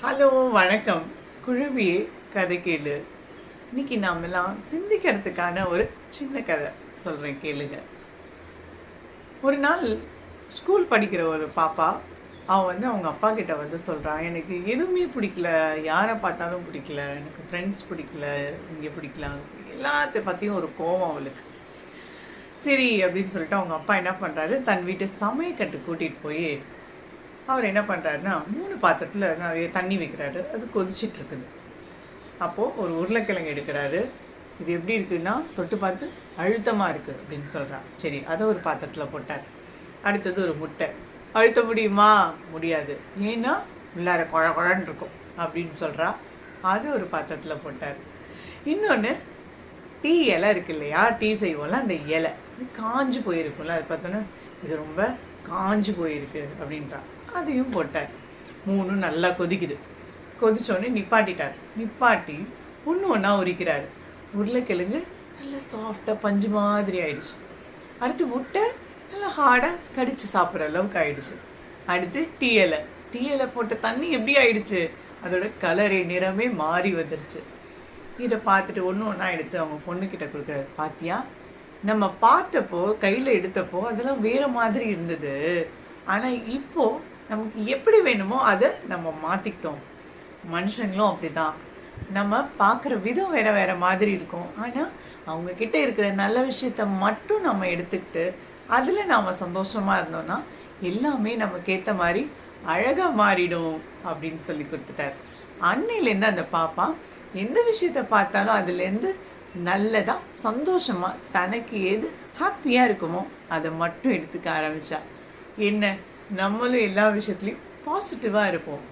Hello, வணக்கம். குழுவியே கதை கேளு. இன்னைக்கு நாமெல்லாம் சிந்திக்கிறதுக்கான ஒரு சின்ன கதை சொல்கிறேன், கேளுங்க. ஒரு நாள் ஸ்கூல் படிக்கிற ஒரு பாப்பா, அவன் அவங்க அப்பா கிட்ட சொல்கிறான், எனக்கு எதுவுமே பிடிக்கல, யாரை பார்த்தாலும் பிடிக்கல, எனக்கு ஃப்ரெண்ட்ஸ் பிடிக்கல, இங்கே பிடிக்கல, எல்லாத்த பற்றியும் ஒரு கோவம் அவளுக்கு. சரி அப்படின்னு சொல்லிட்டு அவங்க அப்பா என்ன பண்ணுறாரு, தன் வீட்டு சமையக்கட்டு கூட்டிகிட்டு போய் அவர் என்ன பண்ணுறாருன்னா 3 பாத்திரத்தில் நிறைய தண்ணி வைக்கிறாரு. அது கொதிச்சிட்டு இருக்குது. அப்போது ஒரு உருளைக்கிழங்கு எடுக்கிறாரு. இது எப்படி இருக்குன்னா, தொட்டு பார்த்து அழுத்தமாக இருக்குது அப்படின்னு சொல்கிறான். சரி, அதை ஒரு பாத்திரத்தில் போட்டார். அடுத்தது ஒரு முட்டை. அழுத்த முடியுமா? முடியாது, ஏன்னா உள்ளார குழன்னு இருக்கும் அப்படின்னு சொல்கிறா. அது ஒரு பாத்திரத்தில் போட்டார். இன்னொன்று, டீ இலை இருக்கு இல்லையா, டீ செய்வோம்ல, அந்த இலை இது காஞ்சு போயிருக்கும்ல, அது பார்த்தோன்னா இது ரொம்ப காஞ்சு போயிருக்கு அப்படின்றான். அதையும் போட்டார். 3 நல்லா கொதிக்குது. கொதிச்சோடனே நிப்பாட்டி ஒன்று ஒன்றா உரிக்கிறாரு. உருளைக்கிழங்கு நல்லா சாஃப்டாக பஞ்சு மாதிரி ஆயிடுச்சு. அடுத்து முட்டை நல்லா ஹார்டாக கடித்து சாப்பிட்ற அளவுக்கு ஆயிடுச்சு. அடுத்து டீ இலை போட்ட தண்ணி எப்படி ஆயிடுச்சு, அதோட கலரே நிறமே மாறி வந்துருச்சு. இதை பார்த்துட்டு ஒன்று ஒன்றா எடுத்து அவங்க பொண்ணுக்கிட்ட கொடுக்குறாரு. பார்த்தியா, நம்ம பார்த்தப்போ கையில் எடுத்தப்போ அதெல்லாம் வேறு மாதிரி இருந்தது, ஆனால் இப்போது நமக்கு எப்படி வேணுமோ அதை நம்ம மாற்றிக்கிட்டோம். மனுஷங்களும் அப்படி தான். நம்ம பார்க்குற விதம் வேறு மாதிரி இருக்கும், ஆனால் அவங்கக்கிட்ட இருக்கிற நல்ல விஷயத்த மட்டும் நம்ம எடுத்துக்கிட்டு அதில் நாம் சந்தோஷமாக இருந்தோம்னா எல்லாமே நமக்கு ஏற்ற மாதிரி அழகாக மாறிடும் அப்படின்னு சொல்லி கொடுத்துட்டார். அன்னையிலேருந்து அந்த பாப்பா எந்த விஷயத்த பார்த்தாலும் அதுலேருந்து நல்லதாக சந்தோஷமாக தனக்கு எது ஹாப்பியாக இருக்குமோ அதை மட்டும் எடுத்துக்க ஆரம்பித்தா. என்ன, நம்மளும் எல்லா விஷயத்துலையும் பாசிட்டிவாக இருப்போம்.